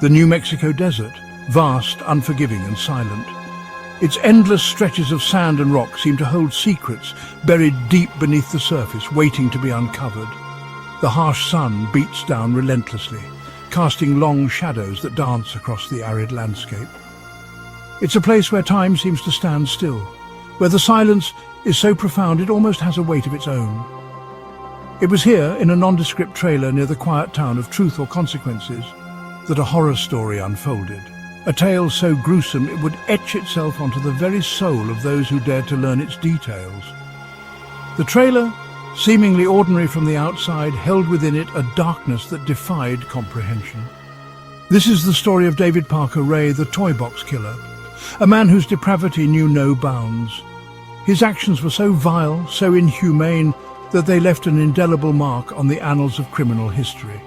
The New Mexico desert, vast, unforgiving and silent. Its endless stretches of sand and rock seem to hold secrets buried deep beneath the surface, waiting to be uncovered. The harsh sun beats down relentlessly, casting long shadows that dance across the arid landscape. It's a place where time seems to stand still, where the silence is so profound it almost has a weight of its own. It was here, in a nondescript trailer near the quiet town of Truth or Consequences, that a horror story unfolded. A tale so gruesome it would etch itself onto the very soul of those who dared to learn its details. The trailer, seemingly ordinary from the outside, held within it a darkness that defied comprehension. This is the story of David Parker Ray, the toy box killer, a man whose depravity knew no bounds. His actions were so vile, so inhumane, that they left an indelible mark on the annals of criminal history.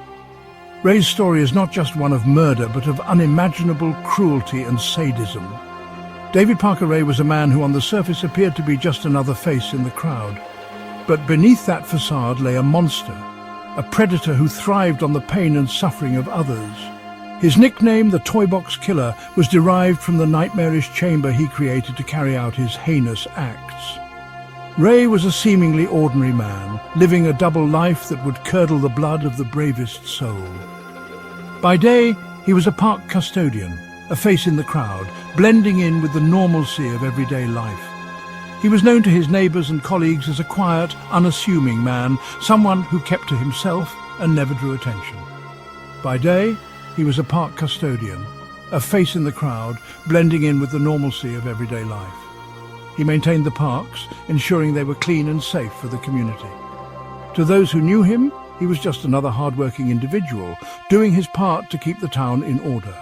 Ray's story is not just one of murder, but of unimaginable cruelty and sadism. David Parker Ray was a man who on the surface appeared to be just another face in the crowd. But beneath that facade lay a monster, a predator who thrived on the pain and suffering of others. His nickname, the Toy Box Killer, was derived from the nightmarish chamber he created to carry out his heinous acts. Ray was a seemingly ordinary man, living a double life that would curdle the blood of the bravest soul. By day, he was a park custodian, a face in the crowd, blending in with the normalcy of everyday life. He was known to his neighbours and colleagues as a quiet, unassuming man, someone who kept to himself and never drew attention. By day, he was a park custodian, a face in the crowd, blending in with the normalcy of everyday life. He maintained the parks, ensuring they were clean and safe for the community. To those who knew him, he was just another hard-working individual, doing his part to keep the town in order.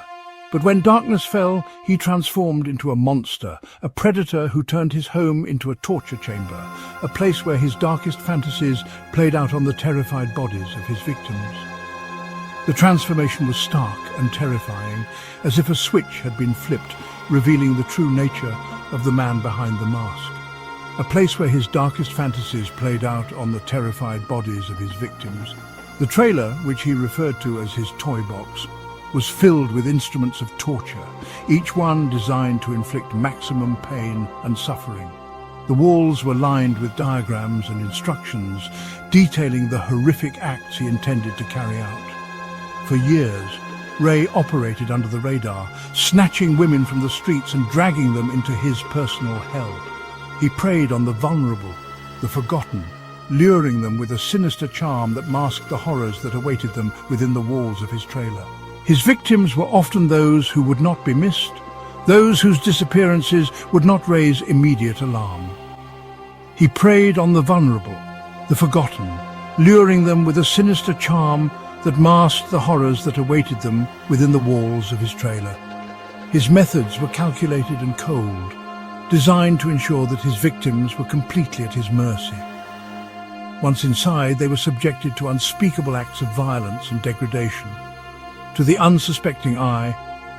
But when darkness fell, he transformed into a monster, a predator who turned his home into a torture chamber, a place where his darkest fantasies played out on the terrified bodies of his victims. The transformation was stark and terrifying, as if a switch had been flipped, revealing the true nature of the man behind the mask. A place where his darkest fantasies played out on the terrified bodies of his victims. The trailer, which he referred to as his toy box, was filled with instruments of torture, each one designed to inflict maximum pain and suffering. The walls were lined with diagrams and instructions detailing the horrific acts he intended to carry out. For years, Ray operated under the radar, snatching women from the streets and dragging them into his personal hell. He preyed on the vulnerable, the forgotten, luring them with a sinister charm that masked the horrors that awaited them within the walls of his trailer. His victims were often those who would not be missed, those whose disappearances would not raise immediate alarm. He preyed on the vulnerable, the forgotten, luring them with a sinister charm that masked the horrors that awaited them within the walls of his trailer. His methods were calculated and cold, designed to ensure that his victims were completely at his mercy. Once inside, they were subjected to unspeakable acts of violence and degradation. To the unsuspecting eye,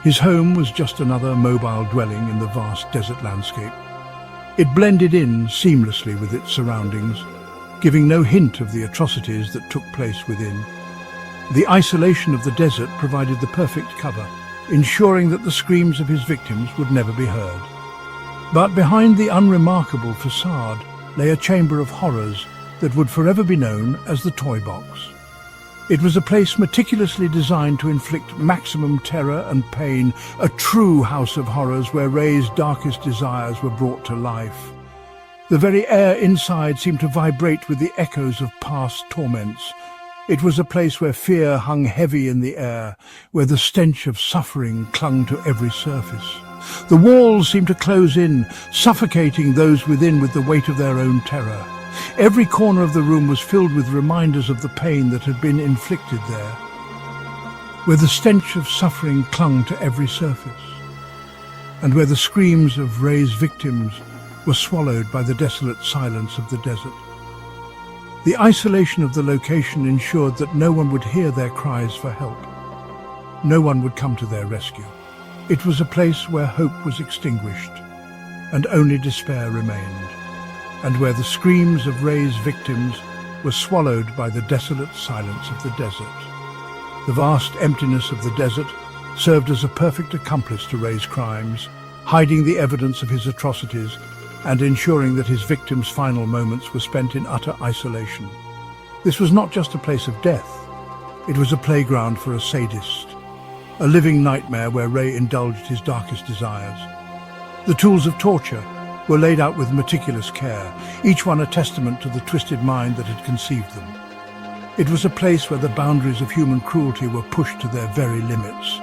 his home was just another mobile dwelling in the vast desert landscape. It blended in seamlessly with its surroundings, giving no hint of the atrocities that took place within. The isolation of the desert provided the perfect cover, ensuring that the screams of his victims would never be heard. But behind the unremarkable facade lay a chamber of horrors that would forever be known as the Toy Box. It was a place meticulously designed to inflict maximum terror and pain, a true house of horrors where Ray's darkest desires were brought to life. The very air inside seemed to vibrate with the echoes of past torments. It was a place where fear hung heavy in the air, where the stench of suffering clung to every surface. The walls seemed to close in, suffocating those within with the weight of their own terror. Every corner of the room was filled with reminders of the pain that had been inflicted there, where the stench of suffering clung to every surface, and where the screams of Ray's victims were swallowed by the desolate silence of the desert. The isolation of the location ensured that no one would hear their cries for help. No one would come to their rescue. It was a place where hope was extinguished, and only despair remained, and where the screams of Ray's victims were swallowed by the desolate silence of the desert. The vast emptiness of the desert served as a perfect accomplice to Ray's crimes, hiding the evidence of his atrocities and ensuring that his victims' final moments were spent in utter isolation. This was not just a place of death, it was a playground for a sadist, a living nightmare where Ray indulged his darkest desires. The tools of torture were laid out with meticulous care, each one a testament to the twisted mind that had conceived them. It was a place where the boundaries of human cruelty were pushed to their very limits,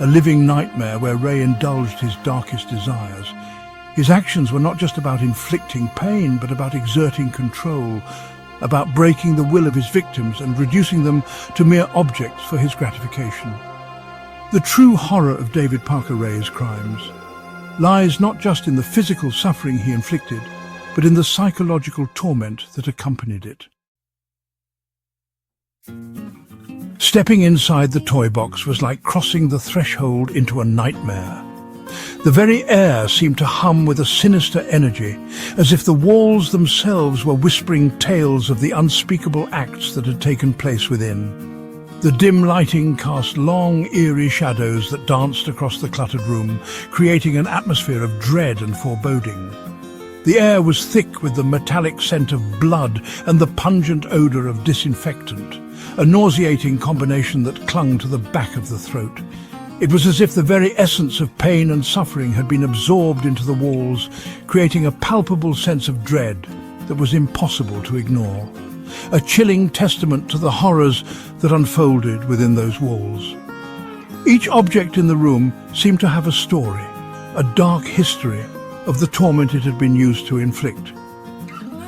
a living nightmare where Ray indulged his darkest desires. His actions were not just about inflicting pain, but about exerting control, about breaking the will of his victims and reducing them to mere objects for his gratification. The true horror of David Parker Ray's crimes lies not just in the physical suffering he inflicted, but in the psychological torment that accompanied it. Stepping inside the toy box was like crossing the threshold into a nightmare. The very air seemed to hum with a sinister energy, as if the walls themselves were whispering tales of the unspeakable acts that had taken place within. The dim lighting cast long, eerie shadows that danced across the cluttered room, creating an atmosphere of dread and foreboding. The air was thick with the metallic scent of blood and the pungent odor of disinfectant, a nauseating combination that clung to the back of the throat. It was as if the very essence of pain and suffering had been absorbed into the walls, creating a palpable sense of dread that was impossible to ignore. A chilling testament to the horrors that unfolded within those walls. Each object in the room seemed to have a story, a dark history of the torment it had been used to inflict.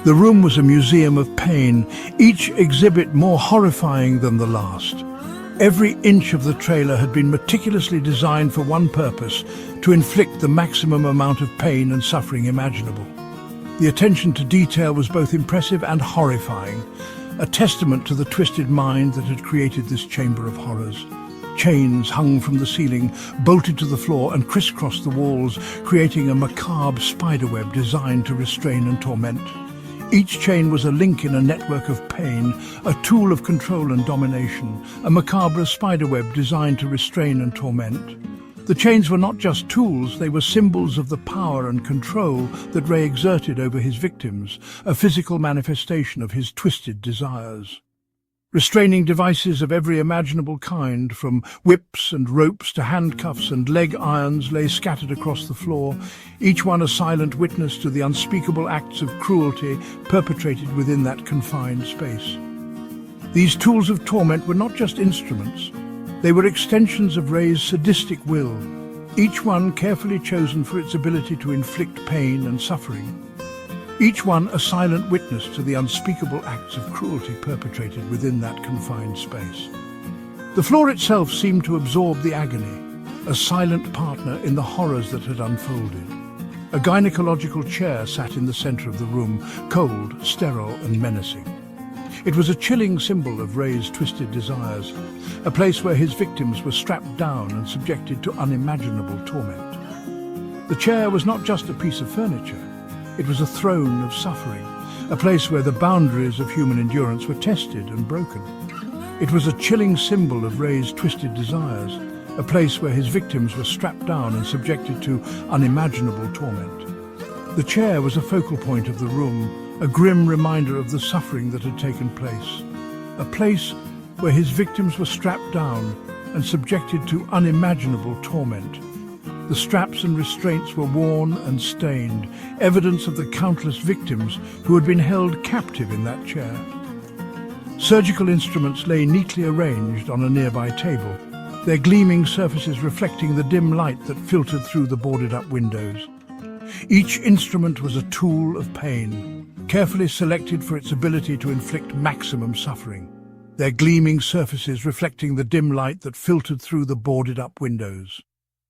The room was a museum of pain, each exhibit more horrifying than the last. Every inch of the trailer had been meticulously designed for one purpose: to inflict the maximum amount of pain and suffering imaginable. The attention to detail was both impressive and horrifying, a testament to the twisted mind that had created this chamber of horrors. Chains hung from the ceiling, bolted to the floor and crisscrossed the walls, creating a macabre spiderweb designed to restrain and torment. Each chain was a link in a network of pain, a tool of control and domination, a macabre spiderweb designed to restrain and torment. The chains were not just tools, they were symbols of the power and control that Ray exerted over his victims, a physical manifestation of his twisted desires. Restraining devices of every imaginable kind, from whips and ropes to handcuffs and leg irons, lay scattered across the floor, each one a silent witness to the unspeakable acts of cruelty perpetrated within that confined space. These tools of torment were not just instruments, they were extensions of Ray's sadistic will, each one carefully chosen for its ability to inflict pain and suffering. Each one a silent witness to the unspeakable acts of cruelty perpetrated within that confined space. The floor itself seemed to absorb the agony, a silent partner in the horrors that had unfolded. A gynecological chair sat in the center of the room, cold, sterile and menacing. It was a chilling symbol of Ray's twisted desires, a place where his victims were strapped down and subjected to unimaginable torment. The chair was not just a piece of furniture, it was a throne of suffering, a place where the boundaries of human endurance were tested and broken. It was a chilling symbol of Ray's twisted desires, a place where his victims were strapped down and subjected to unimaginable torment. The chair was a focal point of the room, a grim reminder of the suffering that had taken place, a place where his victims were strapped down and subjected to unimaginable torment. The straps and restraints were worn and stained, evidence of the countless victims who had been held captive in that chair. Surgical instruments lay neatly arranged on a nearby table, their gleaming surfaces reflecting the dim light that filtered through the boarded-up windows. Each instrument was a tool of pain, carefully selected for its ability to inflict maximum suffering, their gleaming surfaces reflecting the dim light that filtered through the boarded-up windows.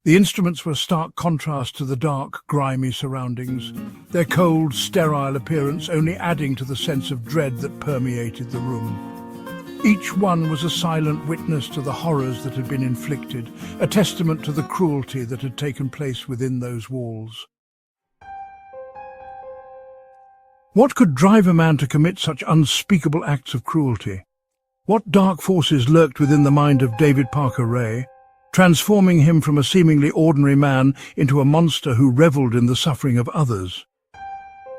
The instruments were a stark contrast to the dark, grimy surroundings, their cold, sterile appearance only adding to the sense of dread that permeated the room. Each one was a silent witness to the horrors that had been inflicted, a testament to the cruelty that had taken place within those walls. What could drive a man to commit such unspeakable acts of cruelty? What dark forces lurked within the mind of David Parker Ray? transforming him from a seemingly ordinary man into a monster who reveled in the suffering of others.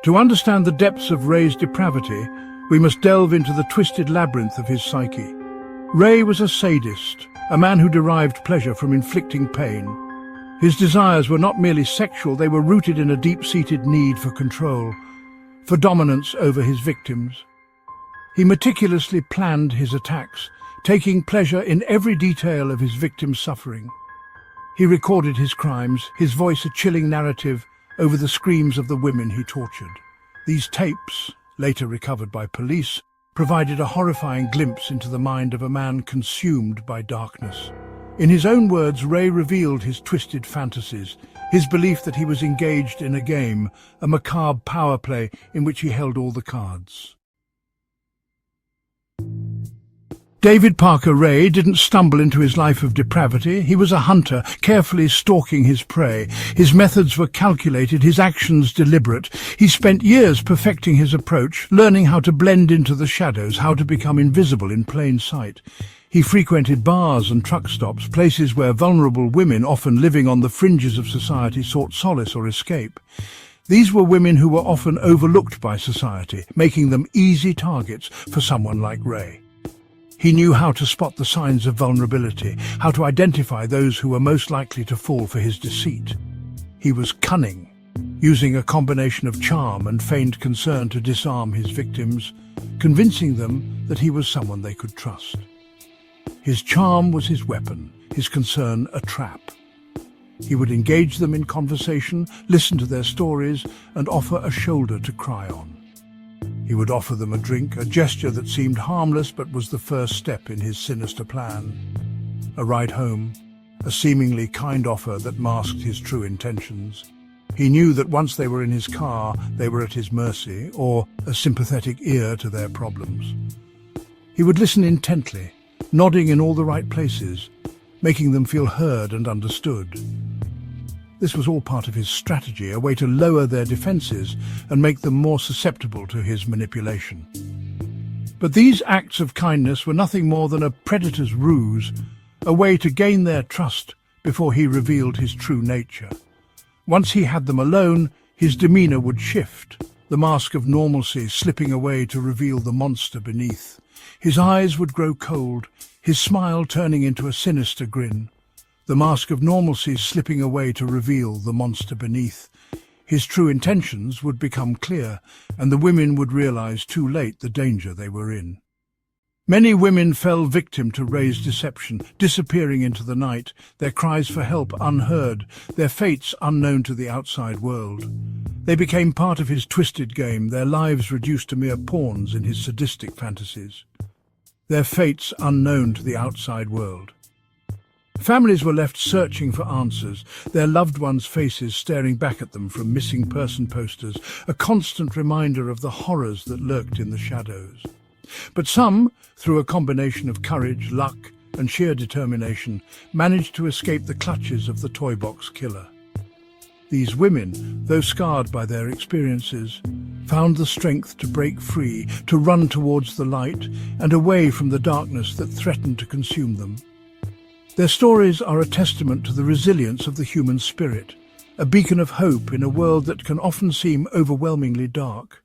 To understand the depths of Ray's depravity, we must delve into the twisted labyrinth of his psyche. Ray was a sadist, a man who derived pleasure from inflicting pain. His desires were not merely sexual, they were rooted in a deep-seated need for control, for dominance over his victims. He meticulously planned his attacks, taking pleasure in every detail of his victims' suffering. He recorded his crimes, his voice a chilling narrative over the screams of the women he tortured. These tapes, later recovered by police, provided a horrifying glimpse into the mind of a man consumed by darkness. In his own words, Ray revealed his twisted fantasies, his belief that he was engaged in a game, a macabre power play in which he held all the cards. David Parker Ray didn't stumble into his life of depravity. He was a hunter, carefully stalking his prey. His methods were calculated, his actions deliberate. He spent years perfecting his approach, learning how to blend into the shadows, how to become invisible in plain sight. He frequented bars and truck stops, places where vulnerable women, often living on the fringes of society, sought solace or escape. These were women who were often overlooked by society, making them easy targets for someone like Ray. He knew how to spot the signs of vulnerability, how to identify those who were most likely to fall for his deceit. He was cunning, using a combination of charm and feigned concern to disarm his victims, convincing them that he was someone they could trust. His charm was his weapon, his concern a trap. He would engage them in conversation, listen to their stories, and offer a shoulder to cry on. He would offer them a drink, a gesture that seemed harmless but was the first step in his sinister plan. A ride home, a seemingly kind offer that masked his true intentions. He knew that once they were in his car, they were at his mercy, or a sympathetic ear to their problems. He would listen intently, nodding in all the right places, making them feel heard and understood. This was all part of his strategy, a way to lower their defenses and make them more susceptible to his manipulation. But these acts of kindness were nothing more than a predator's ruse, a way to gain their trust before he revealed his true nature. Once he had them alone, his demeanor would shift, the mask of normalcy slipping away to reveal the monster beneath. His eyes would grow cold, his smile turning into a sinister grin. The mask of normalcy slipping away to reveal the monster beneath. His true intentions would become clear, and the women would realize too late the danger they were in. Many women fell victim to Ray's deception, disappearing into the night, their cries for help unheard, their fates unknown to the outside world. They became part of his twisted game, their lives reduced to mere pawns in his sadistic fantasies. Their fates unknown to the outside world. Families were left searching for answers, their loved ones' faces staring back at them from missing person posters, a constant reminder of the horrors that lurked in the shadows. But some, through a combination of courage, luck, and sheer determination, managed to escape the clutches of the toy box killer. These women, though scarred by their experiences, found the strength to break free, to run towards the light and away from the darkness that threatened to consume them. Their stories are a testament to the resilience of the human spirit, a beacon of hope in a world that can often seem overwhelmingly dark.